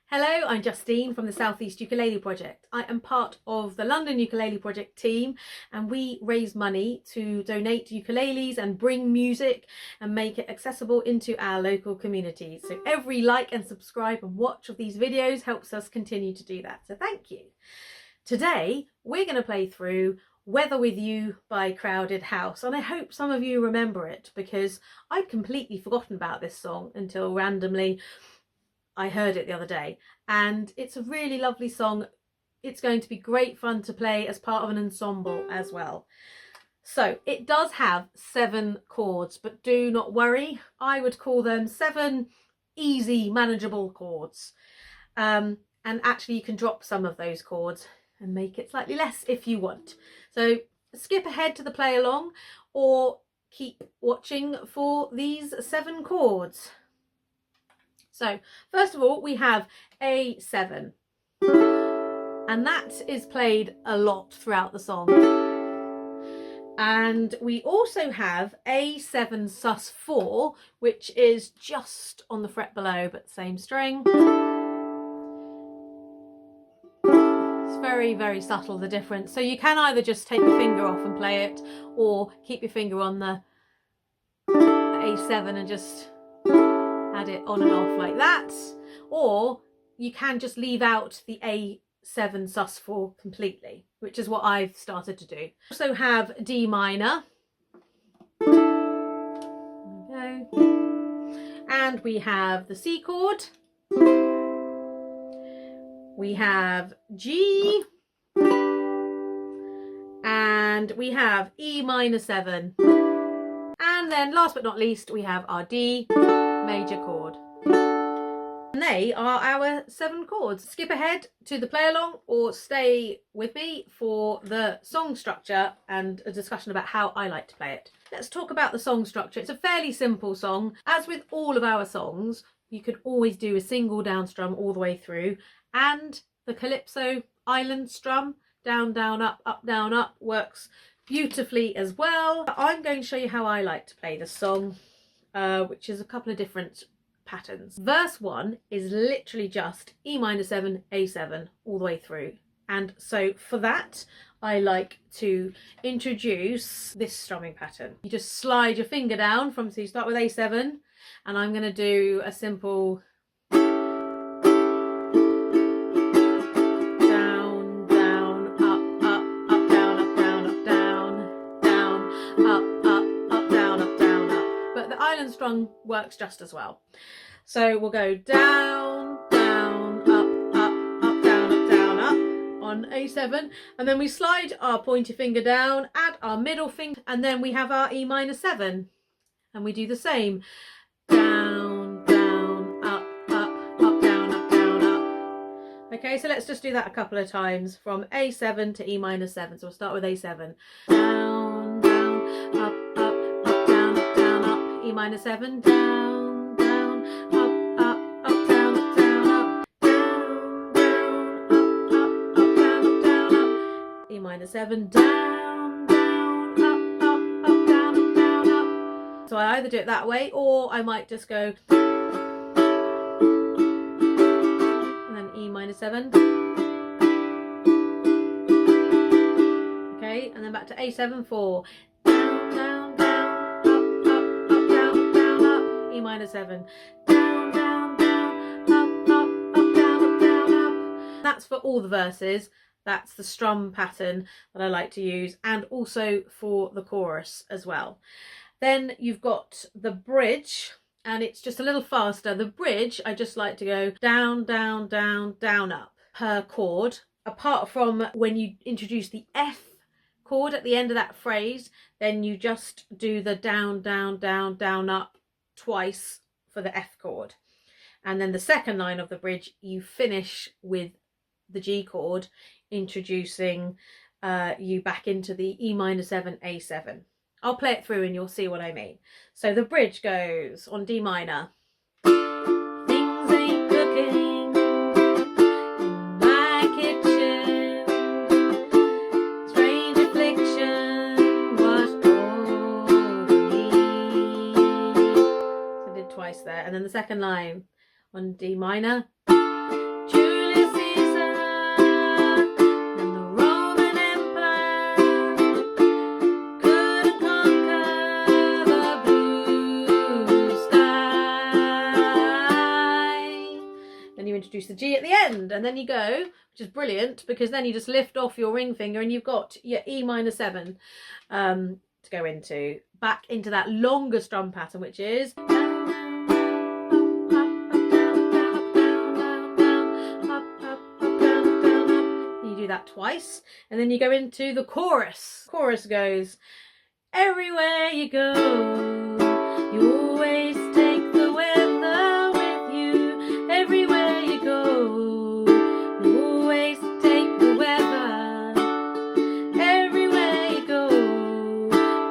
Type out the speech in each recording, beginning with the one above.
Hello, I'm Justine from the South East Ukulele Project. I am part of the London Ukulele Project team, and we raise money to donate ukuleles and bring music and make it accessible into our local communities. So every like and subscribe and watch of these videos helps us continue to do that. So thank you. Today we're going to play through Weather With You by Crowded House, and I hope some of you remember it because I'd completely forgotten about this song until randomly I heard it the other day, and it's a really lovely song. It's going to be great fun to play as part of an ensemble as well. So it does have 7 chords, but do not worry, I would call them 7 easy manageable chords, and actually you can drop some of those chords and make it slightly less if you want. So skip ahead to the play along or keep watching for these 7 chords. So first of all, we have A7, and that is played a lot throughout the song. And we also have A7 sus4, which is just on the fret below, but same string. It's very, very subtle, the difference. So you can either just take your finger off and play it, or keep your finger on the A7 and just add it on and off like that, or you can just leave out the A7 sus4 completely, which is what I've started to do. Also have D minor, there we go, and we have the C chord, we have G, and we have E minor 7, and then last but not least we have our D major chord. And they are our 7 chords. Skip ahead to the play along or stay with me for the song structure and a discussion about how I like to play it. Let's talk about the song structure. It's a fairly simple song. As with all of our songs, you could always do a single down strum all the way through, and the calypso island strum, down, down, up, down, up, works beautifully as well. I'm going to show you how I like to play the song, which is a couple of different patterns. Verse 1 is literally just E minor 7, A7 all the way through. And so for that, I like to introduce this strumming pattern. You just slide your finger down so you start with A7, and I'm going to do a simple strum works just as well. So we'll go down, down, up, down, up on A7, and then we slide our pointer finger down, add our middle finger, and then we have our E minor 7, and we do the same. Down, down, up, down, up. Okay, so let's just do that a couple of times from A7 to E minor 7. So we'll start with A7. Down, down, up, E minor 7, down, down, up, down, up, down, up, down, down, up, E minor 7, down, down, up, down, up. So I either do it that way, or I might just go and then E minor 7. Okay, and then back to A7 for down, down, E minor 7, down, down, down, up, down, up. That's for all the verses. That's the strum pattern that I like to use, and also for the chorus as well. Then you've got the bridge, and it's just a little faster. The bridge, I just like to go down, down, down, down, up per chord. Apart from when you introduce the F chord at the end of that phrase, then you just do the down, down, down, down, up twice for the F chord, and then the second line of the bridge you finish with the G chord, introducing you back into the E minor 7, A7. I'll play it through and you'll see what I mean. So the bridge goes on D minor. Things ain't cooking in my kitchen, strange affliction washed over me. So I did twice there, and then the second line on D minor. and you introduce the G at the end, and then you go, which is brilliant because then you just lift off your ring finger and you've got your E minor 7 to go into, back into that longer strum pattern, which is that twice, and then you go into the chorus. Chorus goes, everywhere you go, you always take the weather with you. Everywhere you go, you always take the weather. Everywhere you go,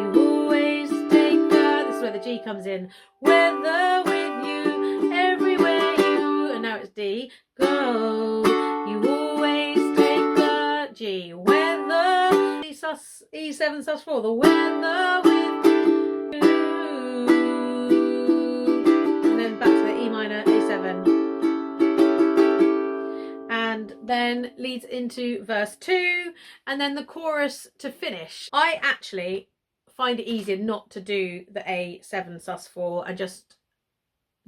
you always take the, this is where the G comes in, weather with you. Everywhere you, and now it's D, go, you always G, weather, E7 sus4, the weather with you, and then back to the E minor, A7, and then leads into verse 2, and then the chorus to finish. I actually find it easier not to do the A7 sus4 and just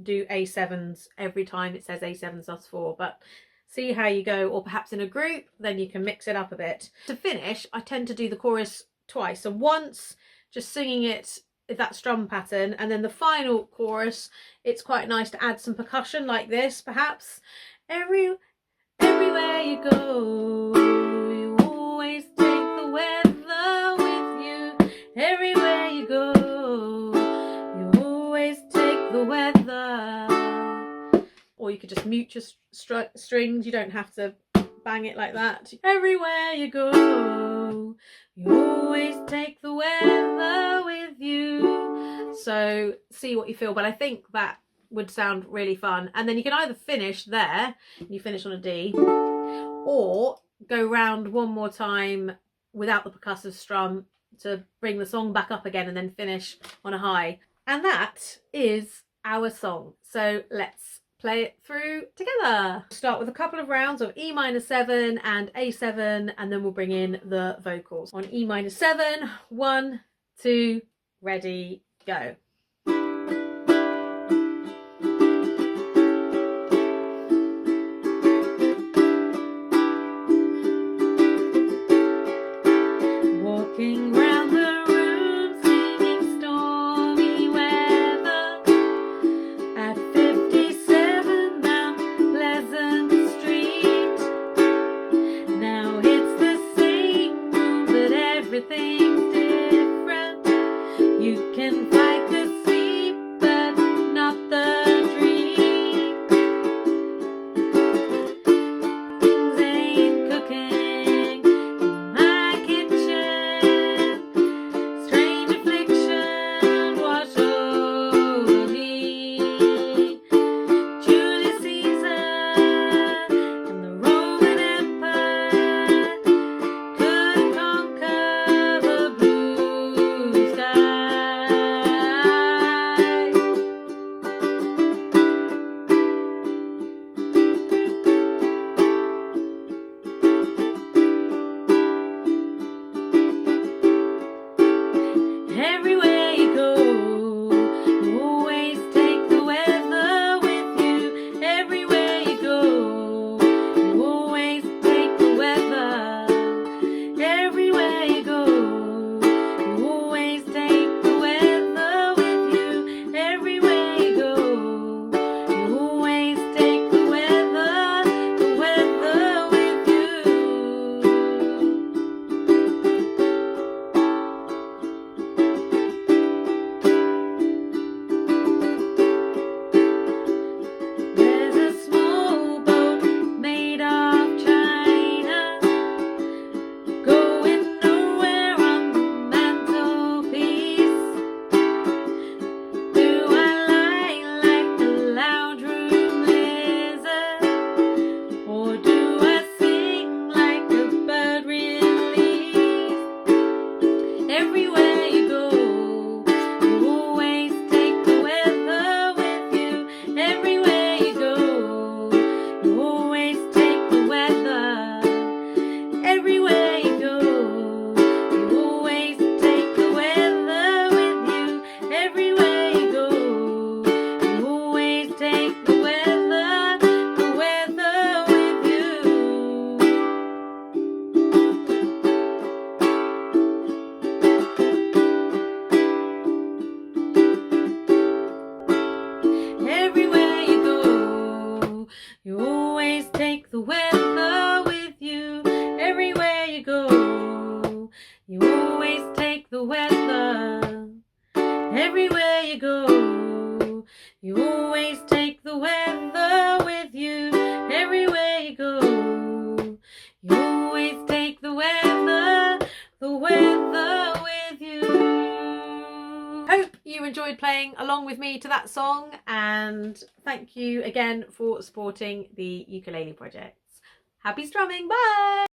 do A7s every time it says A7 sus4, but see how you go, or perhaps in a group, then you can mix it up a bit. To finish, I tend to do the chorus twice. So once just singing it, that strum pattern, and then the final chorus, it's quite nice to add some percussion like this, perhaps. Everywhere you go, you always take the weather with you. Everywhere you go, you always take the weather. Or you could just mute your strings, you don't have to bang it like that. Everywhere you go, you always take the weather with you. So see what you feel, but I think that would sound really fun. And then you can either finish there, you finish on a D, or go round one more time without the percussive strum to bring the song back up again and then finish on a high. And that is our song. So let's play it through together. Start with a couple of rounds of E minor 7 and A7, and then we'll bring in the vocals. On E minor 7, 1, 2, ready, go. Walking round the room, singing stormy weather at 57 Mount Pleasant Street. Now it's the same room, but everything's different. You can fight the You always take the weather with you everywhere you go. You always take the weather everywhere you go. You always take the weather with you everywhere you go. You always take the weather with you. Hope you enjoyed playing along with me to that song, and thank you again for supporting the ukulele projects. Happy strumming, bye!